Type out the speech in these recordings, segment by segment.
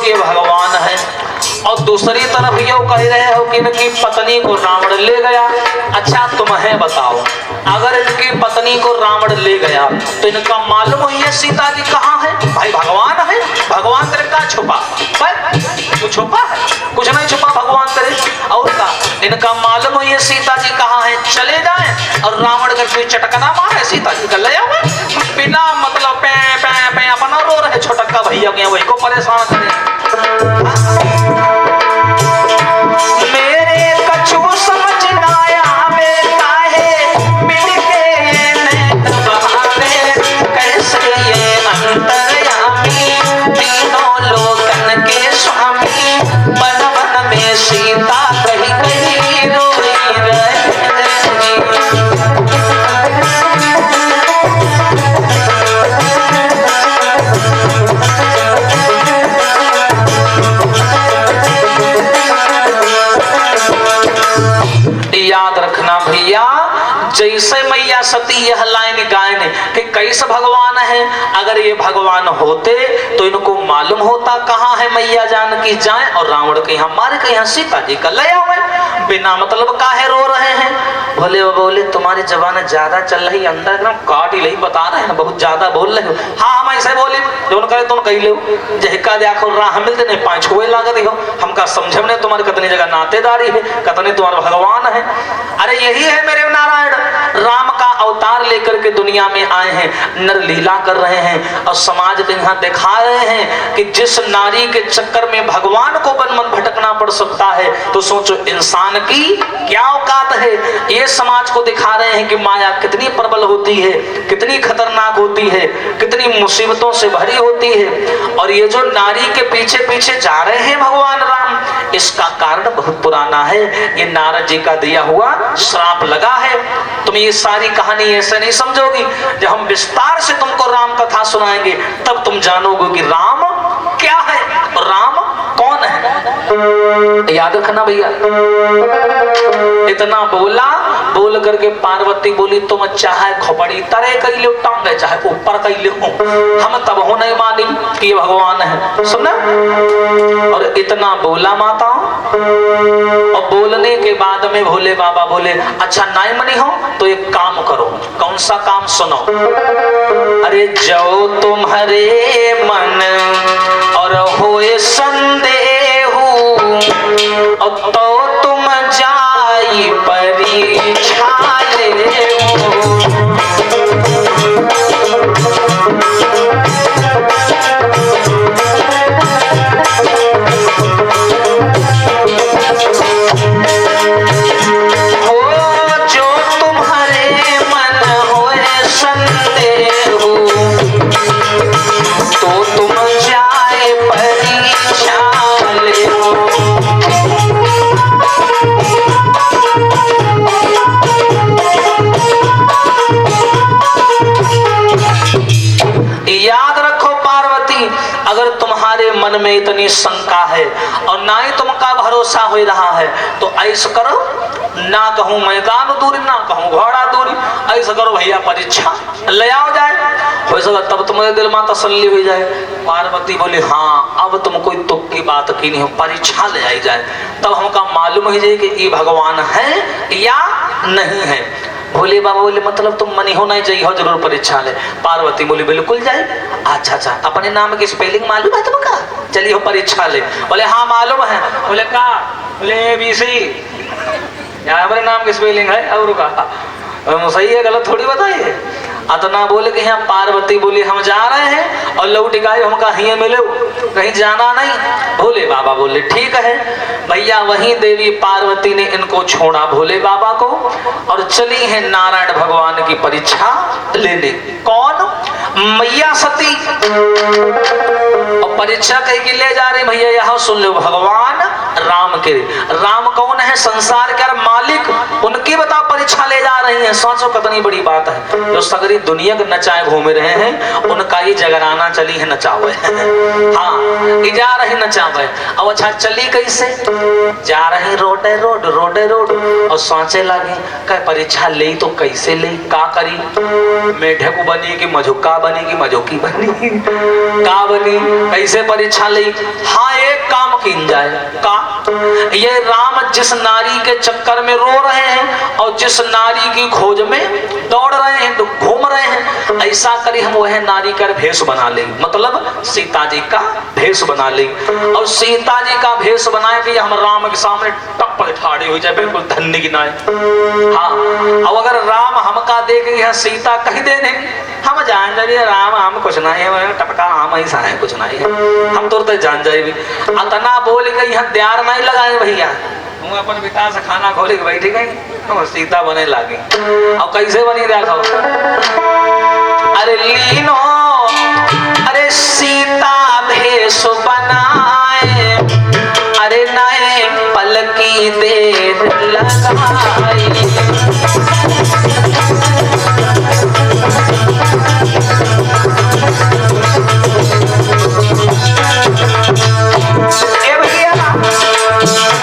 कि भगवान है, और दूसरी तरफ यो कह रहे हो कि इनकी पत्नी को रावण ले गया। अच्छा तुम्हें बताओ, अगर इनकी पत्नी को रावण ले गया तो इनका मालूम हुई है सीता जी कहाँ है? भाई भगवान है, भगवान तेरे का छुपा वो छुपा है, कुछ नहीं छुपा भगवान तेरे। और का इनका मालूम हुई है सीता जी कहाँ है, चले जाए और रावण का कोई चटकना मारे सीता जी का ले आवे, बिना मतलब पे पे पे अपना रो रहे छोटका भैया के वही को परेशान करे। मेरे कछु समझ ना आया बेटा है मिलके बहाने, कैसे ये अंतर्यामी तीनों लोकन के स्वामी, मन मन में सीता कहीं कहीं रोई रहे। याद रखना भैया, जैसे मैया सती यह लाइन गायन कि कैसे भगवान है, अगर ये भगवान होते तो इनको मालूम होता कहाँ है मैया जानकी जाए और रावण के यहाँ मारे के यहाँ सीता जी का ले आवे, बिना मतलब काहे रो रहे हैं। बोले बोले तुम्हारी जबान ज्यादा चल रही, अंदर एकदम काट ही नहीं बता रहे हैं, बहुत ज्यादा बोल रहे हो। हाँ हम ऐसे बोले जो करे तुम कही लो, जहका देखो राह मिलते नहीं पाँच छुए लागत हो, हमका समझ में तुम्हारे कितनी जगह नातेदारी है, कितने तुम्हारा भगवान है। अरे यही है मेरे नारायण, राम का अवतार लेकर के दुनिया में आए हैं, नर लीला कर रहे हैं और समाज के यहाँ दिखा रहे हैं कि जिस नारी के चक्कर में भगवान को वन मन भटकना पड़ सकता है, तो सोचो इंसान की क्या औकात है। ये समाज को दिखा रहे हैं कि माया कितनी प्रबल होती है, कितनी खतरनाक होती है, कितनी मुसीबतों से भरी होती है। और ये जो नारी के पीछे पीछे जा रहे हैं भगवान राम, इसका कारण बहुत पुराना है, ये नारद जी का दिया हुआ श्राप लगा है। तुम ये सारी कहानी ऐसे नहीं समझोगी, जब हम विस्तार से तुमको राम कथा सुनाएंगे तब तुम जानोगे कि राम क्या है और राम कौन है। याद रखना भैया। इतना बोला, बोल करके पार्वती बोली तुम चाहे खोपड़ी तरे कई लो टांगे चाहे ऊपर कई लो, हम तब हो नहीं मानी कि ये भगवान है। सुना? और इतना बोला माता, और बोलने के बाद में भोले बाबा बोले अच्छा नाई मनी हो तो एक काम करो। कौन सा काम? सुनो। अरे जो तुम्हारे मन और होए संदेह तो तुम जाई परीक्षा ले। अगर तुम्हारे मन में इतनी शंका है और ना ही तुमका भरोसा हो रहा है तो ऐसा करो, ना कहूँ मैदान दूरी ना कहूँ घोड़ा दूरी, ऐसा करो भैया परीक्षा ले आओ जाए, हो सका तब तुम्हारे दिल में तसल्ली हो जाए। पार्वती बोली हाँ अब तुम कोई तुक की बात की नहीं हो, परीक्षा ले आई जाए तब हमका मालूम हो जाए कि ये भगवान है या नहीं है। भोले बाबा बोले मतलब तुम मनी हो नहीं चाहिए हो जरूर परीक्षा ले। पार्वती बोली बिल्कुल जाए। अच्छा अच्छा अपने नाम की स्पेलिंग मालूम है तुमका? चलिए हो परीक्षा ले। बोले हाँ मालूम है। बोले का? बोले ABC, यहाँ हमारे नाम की स्पेलिंग है और का सही है गलत थोड़ी बताइए। अतना बोले कि यहाँ पार्वती बोली हम जा रहे हैं और लौट गए, हमका हिये मिले कहीं जाना नहीं। भोले बाबा बोले ठीक है भैया। वहीं देवी पार्वती ने इनको छोड़ा भोले बाबा को और चली है नारायण भगवान की परीक्षा लेने। कौन? मैया सती। और परीक्षा कहीं की ले जा रही भैया, यहाँ सुन लो भगवान राम के। राम कौन है? संसार के मालिक, उनकी बता परीक्षा ले जा रही है। सोचो कितनी बड़ी बात है। जो सगरी दुनिया के नचाए घूम रहे हैं, उनका ही जगराना चली है नचावे। हाँ, ये जा रही नचावे। अब अच्छा चली कैसे? जा रही रोडे रोड रोडे रोड और सोचे लगी कह परीक्षा ले तो कैसे ले, का करी? मेढे को बनी कि मझुक्का बनी कि मझुकी बनी, का बनी, कैसे परीक्षा ले? हाँ, एक काम किन जाए का? ये राम जिस नारी के चक्कर में रो रहे हैं और जिस नारी की खोज में दौड़ रहे हैं, तो घूम रहे हैं, ऐसा करी हम वह नारी का भेष बना ले, मतलब सीता जी का भेष बना ले। और सीता जी का भेष बनाए कि हम राम के सामने टप्पल ठाड़ी हो जाए, बिल्कुल धन्य की नाय। हाँ, अब अगर राम हमका देख यह सीता कही देने, हम जान जाए राम हम कुछ नहीं है, टपका हम ऐसा है कुछ नहीं है, हम तुरंत जान जाए। अतना बोल के यहाँ द्यार नहीं लगाए भैया, अपन विकास खाना खोले के बैठी गई तो सीता बने लागे। अब कैसे बनी देखो, अरे लीनो अरे सीता भेष बनाए, अरे नए पल की देर लगाई।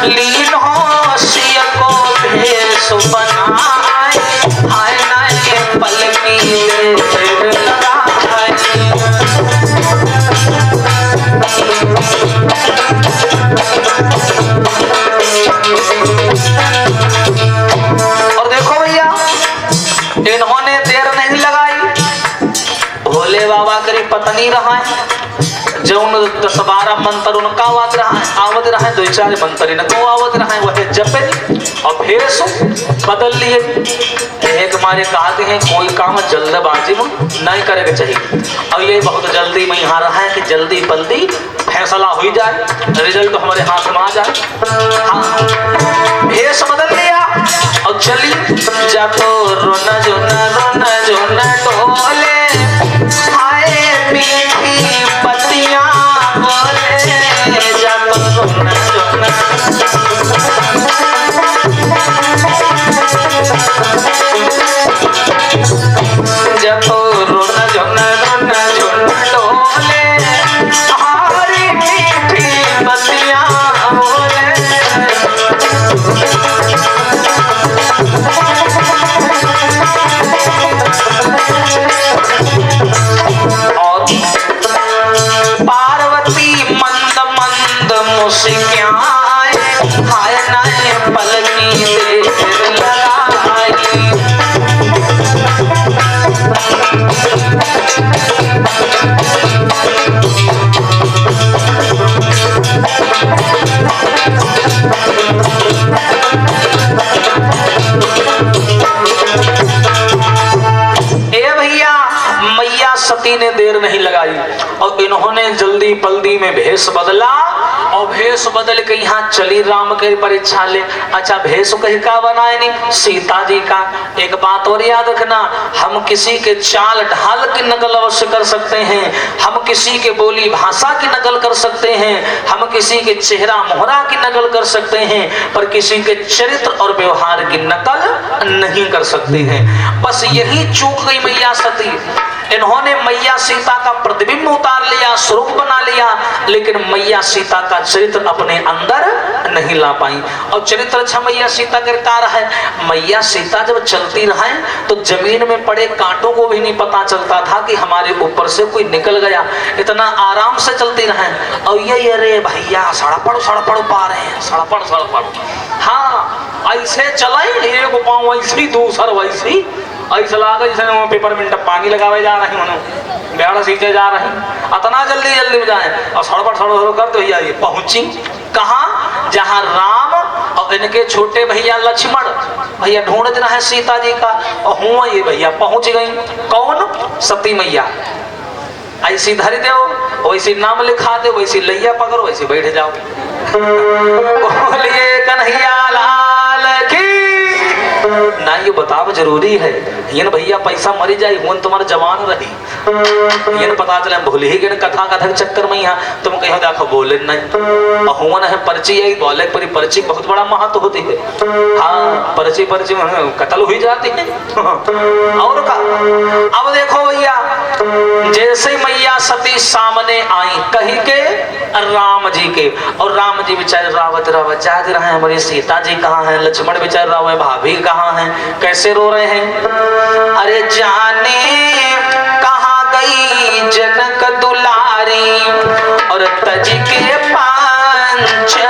लीन हो सिया को भेष बनाए, हाय नए पल की देर लगाई। और देखो भैया, इन्होंने देर नहीं लगाई, भोले बाबा करी पत्नी रहा है, जो 10-12 मंत्र उनका आवत रहा है, 2-4 मंत्र इनको आवत रहा है, वह जपे और भेष बदल लिए। एक मारे कहते हैं कोई काम जल्दबाजी में नहीं करेगा चाहिए, और ये बहुत जल्दी में यहाँ रहा है कि जल्दी बल्दी फैसला हो जाए, रिजल्ट तो हमारे हाथ में आ जाए। हाँ, भेष बदल लिया और चली जा तो रोना जोना टोले, हाय मीठी पतियां बोले, जा तो रोना जोना जा तो रोना जोना टोले, हाय मीठी पतियां बोले। पार्वती मंद मंद मुस्काए, हाय नए पल की देर लगाई। सती ने देर नहीं लगाई और इन्होंने जल्दी पल्दी में भेष बदला और भेष बदल के यहाँ चली राम के परीक्षा ले। अच्छा, भेष कहीं का बनाए नहीं, सीता जी का। एक बात और याद रखना, हम किसी के चाल ढाल की नकल अवश्य कर सकते हैं, हम किसी के बोली भाषा की नकल कर सकते हैं, हम किसी के चेहरा मोहरा की नकल कर सकते हैं, पर किसी के चरित्र और व्यवहार की नकल नहीं कर सकते हैं। बस यही चूक गई मैया सती। इन्होंने मैया सीता का प्रतिबिंब उतार लिया, स्वरूप बना लिया, लेकिन मैया सीता का चरित्र अपने अंदर नहीं ला पाई। और चरित्र अच्छा मैया सीता का कार्य है। मैया सीता जब चलती रहे तो जमीन में पड़े कांटों को भी नहीं पता चलता था कि हमारे ऊपर से कोई निकल गया, इतना आराम से चलती रहे। और ये अरे भैया सड़पड़ पा रहे हैं, सड़पड़। हाँ, ऐसे चले, एक पाँव ऐसी दूसर वैसी, ऐसा लगा जैसे वो पेपर में पानी लगावे जा रहे हैं, बेड़ा सींचे जा रहे हैं, इतना जल्दी में जाए और सड़पड़ करते भैया ये पहुंची कहाँ? जहाँ राम और इनके छोटे भैया लक्ष्मण भैया ढूंढ रहे हैं सीता जी का, और हुआ ये भैया पहुंच गई। कौन? सती मैया। ऐसी धरी दो, वैसी नाम लिखा दो, वैसी लैया पकड़ो, वैसी बैठ जाओ। बोलिए कन्हैया लाल की। ना ये बताओ जरूरी है ये भैया पैसा मरी जाए हुन तुम्हारा जवान रही ये पता चले भूल ही गए कथा कथा के चक्कर में यहाँ तुम कहो देखो बोले नहीं हुन है पर्ची है बोले पर पर्ची बहुत बड़ा महत्व होती है। हाँ पर्ची पर्ची कत्ल हुई जाती है। और का अब देखो भैया जैसे मैया सती सामने आई कही के राम जी के, और राम जी बेचारे रावत रावत जाग रहे हैं हमारी सीता जी कहाँ हैं, लक्ष्मण बेचारे राव भाभी कहाँ हैं, कैसे रो रहे हैं। अरे जाने कहाँ गई जनक दुलारी और तज के पांचवटी।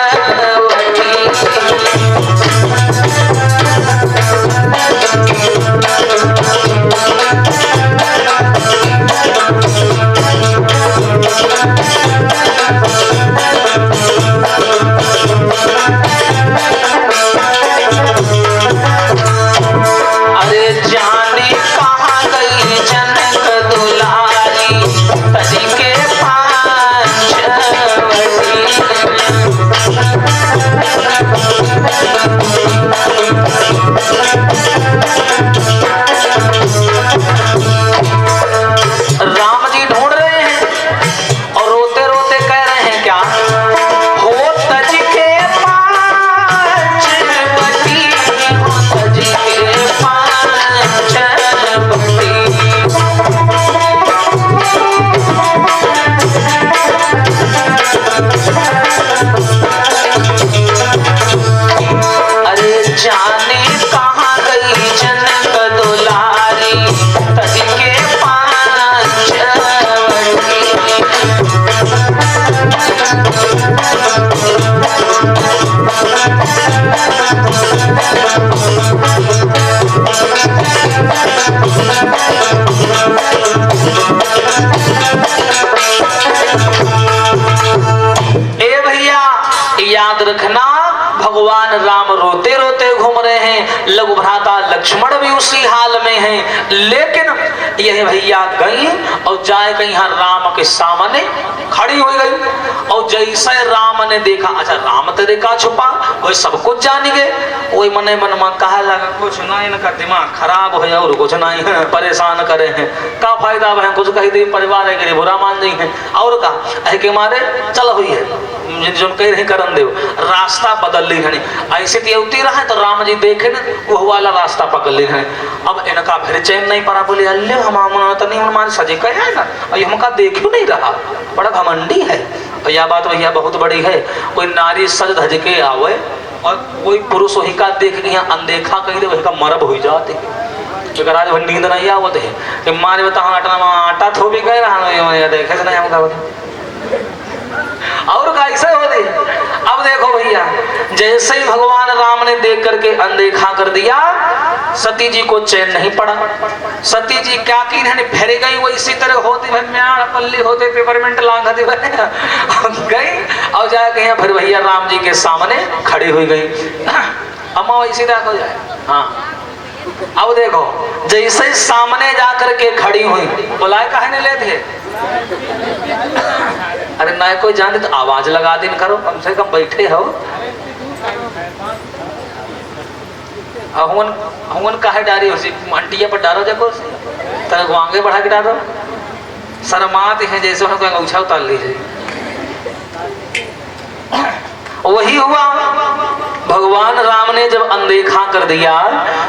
याद रखना भगवान राम रोते रोते घूम रहे हैं, लघु भ्राता लक्ष्मण भी उसी हाल में हैं। लेकिन यह भैया गई और जाए कहीं यहाँ राम के सामने खड़ी हो गई और जैसे राम ने देखा अच्छा राम तेरे का छुपा वही सब कुछ जान गए, वही मने मन में कहा लगा कुछ नहीं न कर दिमाग खराब हो और कुछ नहीं है परेशान करे हैं का फायदा है कुछ कही दे परिवार है बुरा मान नहीं है और का है के मारे चल हुई है जो कह रहे करन देव रास्ता बदल ली है ऐसे तो रहा है तो राम जी देखे न वो वाला रास्ता पकड़ ली है। अब इनका फिर चैन नहीं पड़ा बोले अल्ले हम तो नहीं हमारे सजे कहे है ना और हमका देखियो नहीं रहा बड़ा घमंडी है। और यह बात भैया बहुत बड़ी है, कोई नारी सज धज के आवे और कोई पुरुष वही का देख के यहाँ अनदेखा कही दे वही का मरब हो जाते अगर आज नींद नहीं आवत है कि मारे बता आटा थो भी गए रहा देखे नहीं हम और कैसे हो दे। अब देखो भैया जैसे ही भगवान राम ने देख करके अनदेखा कर दिया सती जी को चैन नहीं पड़ा। सती जी क्या की फेरे गई वो इसी तरह होती पल्ली होते पेपरमेंट लांग गई और जाके फिर भैया राम जी के सामने खड़ी हुई गई। अम्मा वैसी हो जाए। हाँ अब देखो जैसे सामने जाकर के खड़ी हुई बुलाए काहे नहीं लेते अरे ना कोई जाने तो आवाज लगा दिन करो कम से कम बैठे हो हुन काहे डारी हो अंटिया पर डारो जाको तर आगे बढ़ा के डारो शर्मात है जैसे उन्हें उछा उतार लीजिए। वही हुआ भगवान राम ने जब अनदेखा कर दिया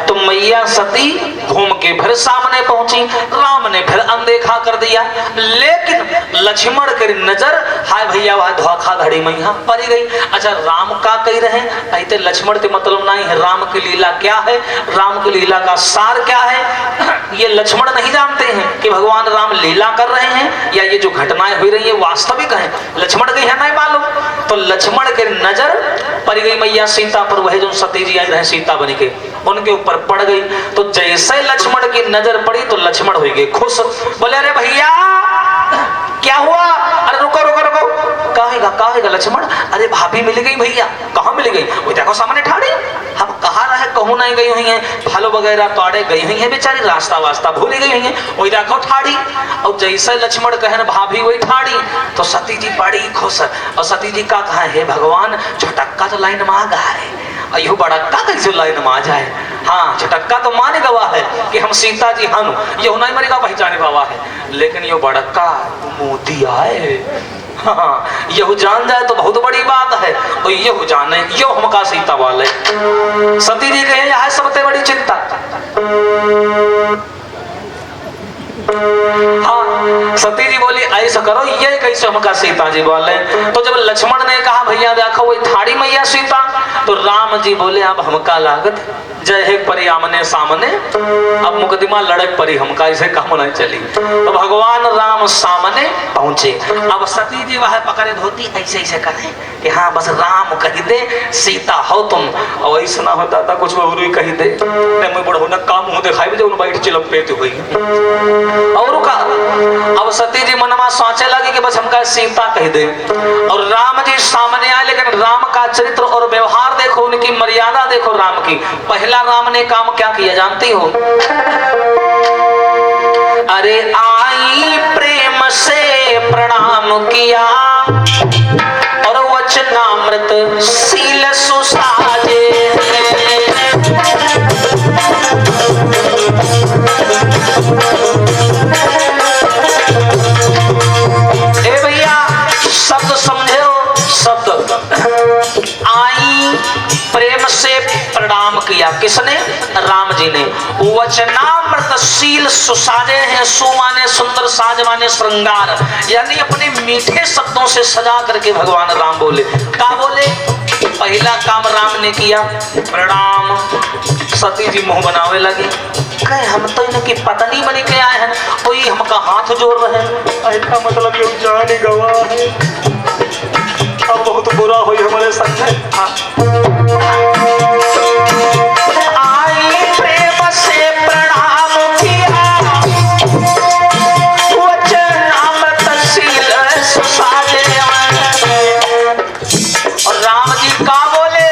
तो मैया सती घूम के फिर सामने पहुंची, राम ने फिर अनदेखा कर दिया। लेकिन लक्ष्मण की नजर हाय भैया वह धोखा धड़ी में यहाँ पड़ गई। अच्छा राम का कही रहे ऐसे लक्ष्मण के मतलब नहीं है राम की लीला क्या है, राम की लीला का सार क्या है ये लक्ष्मण नहीं जानते हैं कि भगवान राम लीला कर रहे हैं या ये जो घटनाएं हुई रही है वास्तविक है, लक्ष्मण के है नहीं मालूम। तो लक्ष्मण के नजर पड़ गई मैया सीता पर, वह जो सती जी आई रहे सीता बन के उनके ऊपर पड़ गई। तो जैसे लक्ष्मण की नजर पड़ी तो लक्ष्मण हो गए खुश, बोले अरे भैया क्या हुआ, अरे रुको रुको रुको कहेगा लक्ष्मण, अरे भाभी मिल गई भैया, कहाँ मिल गई, वो देखो सामने ठाड़ी, हम कहाँ रहे कहूँ नहीं गई हुई है, फल वगैरह तोड़े गई हुई है बेचारी, रास्ता वास्ता भूल गई हुई है, वही देखो ठाड़ी। और जैसे लक्ष्मण कहन भाभी वही ठाड़ी तो सती जी बड़ी खुश। और सती जी का कहा है भगवान छोटक्का तो लाइन में आ गया है, अयो बड़क्का कैसे लाइन में आ जाए, हाँ झटक्का तो माने गवा है कि हम सीता जी हनु, ये नहीं मरेगा पहचाने बाबा है, लेकिन ये बड़का मोदी आए, हाँ यह जान जाए तो बहुत बड़ी बात है, और यह जाने यो हमका सीता वाले। सती जी कहे यह सबसे बड़ी चिंता। हाँ सती जी बोली ऐसा करो, ये कैसे हमका सीता जी बोले। तो जब लक्ष्मण ने कहा भैया देखो वही थाड़ी मैया सीता, तो राम जी बोले अब हमका लागत जय है परी आमने सामने, अब मुकदमा लड़क परी हमका इसे काम नहीं चली। तो भगवान राम सामने पहुंचे। अब सती जी वह पकड़े धोती ऐसे ऐसे करे कि हाँ बस राम कही दे सीता हो तुम, और ऐसा ना होता था कुछ और ही कही दे मैं बड़ा न काम हो दिखाई जो बैठ चिलम पेती हुई और का। अब सती जी मनमा सोचे लगी कि बस हमका सीता कह दे, और राम जी सामने आए। लेकिन राम का चरित्र और व्यवहार देखो, उनकी मर्यादा देखो राम की। पहला राम ने काम क्या किया जानती हो? अरे आई प्रेम से प्रणाम किया और वचनामृत सील सुसाजे। ए भैया शब्द समझे हो, शब्द आई प्रेम से प्रणाम किया किसने? राम जी ने। वचनामृत शील सुसाजे हैं, सु माने सुंदर, साज माने श्रृंगार, यानी अपने मीठे शब्दों से सजा करके भगवान राम बोले। क्या बोले? पहला काम राम ने किया प्रणाम। सती जी मुंह बनावे लगी, कहे हम तो इनकी पत्नी बनी के आए हैं, कोई हमका हाथ जोड़ रहे हैं, इसका मतलब ये जान ही गवा है, अब बहुत बुरा हुई हमारे संग। आई प्रेम से प्रणाम किया वचनामृत शील सुसाजे। और राम जी का बोले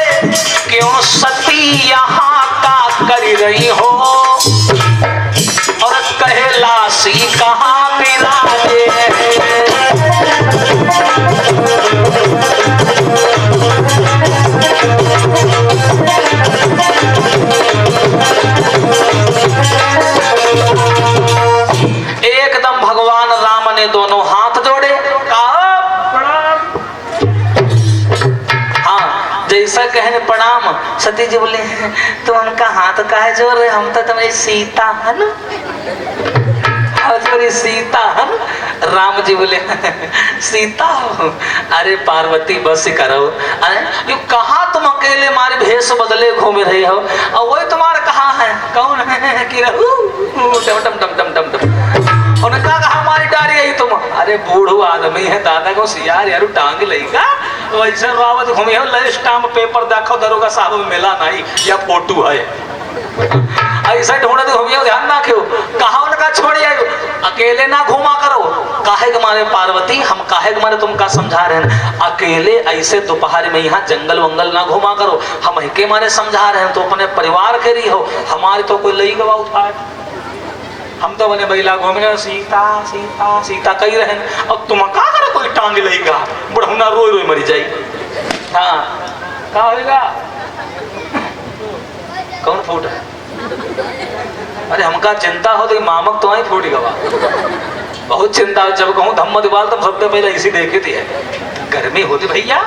क्यों सती यहाँ का कर रही हो, और कहलासी कहाँ बिराजे। एकदम भगवान राम ने दोनों हाथ जोड़े, कहा प्रणाम। हाँ जैसा कहने प्रणाम, सती जी बोले तो उनका हाथ काहे जोड़ रहे, हम तो तुम्हारी सीता है ना, सीता है। राम जी बोले सीता हो? अरे पार्वती बस करो, ये कहा तुम अकेले मारे भेष बदले घूम रहे हो, और वही तुम्हारा कहा है कौन है कि टम टम टम टम टम। उनका कहा हमारी डारी है तुम, अरे बूढ़ो आदमी है दादा को सियार यार टांग लेगा, वैसे रावत घूमे हो ले स्टाम्प पेपर देखो दरोगा साहब मिला नहीं या फोटो है, ऐसा ढूंढते घूमियो ध्यान ना क्यों। कहा उनका छोड़िए, अकेले ना घूमा करो। काहे के मारे पार्वती, हम काहे के मारे तुमका समझा रहे हैं, अकेले ऐसे दोपहर में यहाँ जंगल वंगल ना घूमा करो, हम के मारे समझा रहे हैं, तो अपने परिवार के रही हो, हमारे तो कोई लई गवा उठा, हम तो बने बैला घूमने सीता सीता सीता कही रहे, अब तुम का करो कोई टांग लेगा, बुढ़ौना रोई रोई मरी जाई। हाँ क्या होगा, कौन फूट है? अरे हमका चिंता हो तो मामक तो ही फूट गवा, बहुत चिंता। जब कहूँ धम्म दिवाल तुम सबसे पहले इसी देखे थी है, गर्मी होती भैया,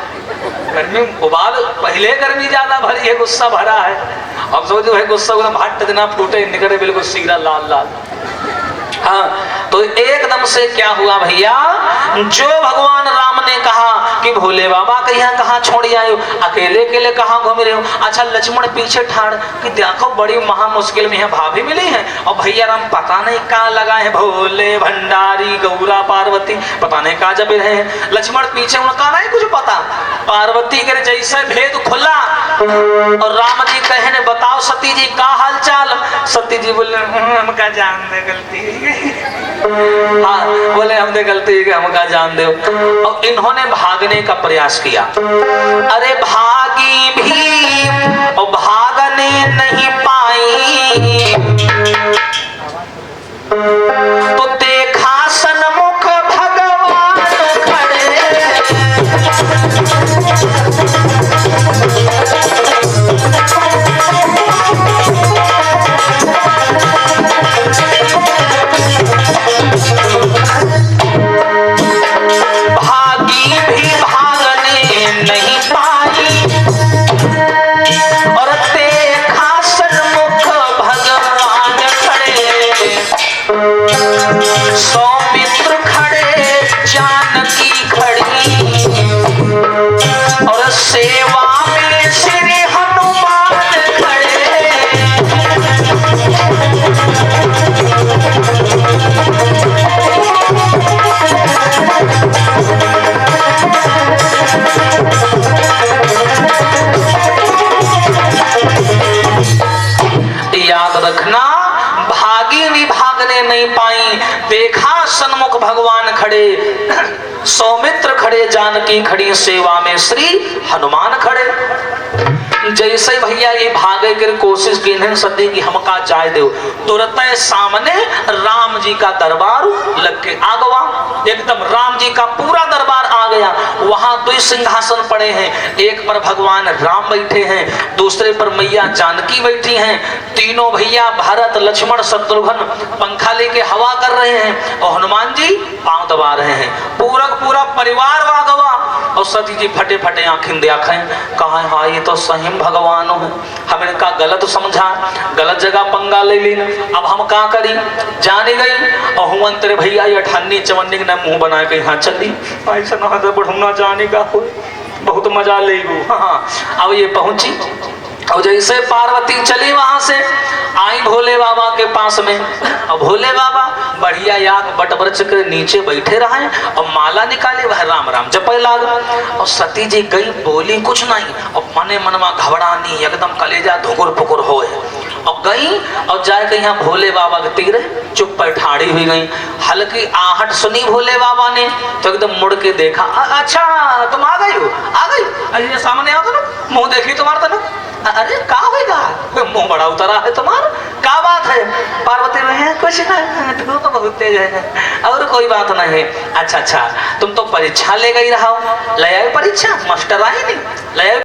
गर्मी उबाल पहले गर्मी ज्यादा भरी है, गुस्सा भरा है, अब सोचो है गुस्सा भट्ट देना फूटे निकले बिल्कुल सीधा लाल लाल। हाँ तो एकदम से क्या हुआ भैया, जो भगवान राम ने कहा कि भोले बाबा कहाँ छोड़ी आए हो, अकेले अकेले कहाँ घूम रहे हो। अच्छा लक्ष्मण पीछे ठाड़ कि देखो बड़ी महा मुश्किल में है, भाभी मिली है, और भैया राम पता नहीं कहाँ लगाए हैं, भोले भंडारी गौरा पार्वती पता नहीं कहाँ जब रहे हैं। लक्ष्मण पीछे उनका नहीं कुछ पता, पार्वती के जैसे भेद खुला, और राम जी कहे ने बताओ सती जी का हाल चाल। सती जी बोले हमका जान दे गलती, हाँ बोले हमने गलती है, हमका जान दो। और इन्होंने भागने का प्रयास किया, अरे भागी भी और भागने नहीं पाई, तो देखा सन्मुख भगवान खड़े, सौमित्र खड़े जानकी खड़ी और सेवा में श्री हनुमान खड़े। याद रखना, भागिनी भागने नहीं पाई, देखा सन्मुख भगवान खड़े, सौमित्र खड़े जानकी खड़ी, सेवा में श्री हनुमान खड़े। जैसे भैया ये भागे कर कोशिश की नहीं सदी कि हमका जाय दो, तुरंत सामने राम जी का दरबार लग के आ गवा। एकदम राम जी का पूरा दरबार आ गया। वहां दो सिंहासन पड़े हैं, एक पर भगवान राम बैठे हैं, दूसरे पर मैया जानकी बैठी हैं। तीनों भैया भरत लक्ष्मण शत्रुघ्न पंखा लेके हवा कर रहे हैं और हनुमान जी पांव दबा रहे हैं। पूरा पूरा परिवार वहां गवा और सती जी फटे फटे आंखें देखें, कहा हाँ ये तो सही भगवान है, हम इनका गलत समझा, गलत जगह पंगा ले ली, अब हम क्या करी। जाने गई और हुआ तेरे भैया ये 98 54 ने मुंह बना के यहाँ चली, ऐसा ना तो बढ़ूना जाने का बहुत मजा ले। हाँ अब ये पहुंची और जैसे पार्वती चली वहां से आई भोले बाबा के पास में, और भोले बाबा बढ़िया याग बट वृक्ष के नीचे बैठे रहे और माला निकाले, वह राम राम जपे लाग। और सती जी गई, बोली कुछ नहीं और मने मनमा घबरानी, एकदम कलेजा धुकुर पुकुर होए और गई और जाके यहाँ भोले बाबा के तीरे चुप पर ठाड़ी हुई गई। हल्की आहट सुनी भोले बाबा ने तो एकदम मुड़ के देखा, अच्छा तुम आ गई हो, आ गई, अरे सामने आओ तो ना, मुंह देखी तुम्हारा तो ना, अरे क्या होगा, मुंह बड़ा उतरा है तुम्हारा, क्या बात है। पार्वती रहे कुछ ना, तो बहुत तेज है और कोई बात नहीं है। अच्छा अच्छा तुम तो परीक्षा ले गई रहा हो, ले आए परीक्षा, मास्टर आई नहीं, ले आए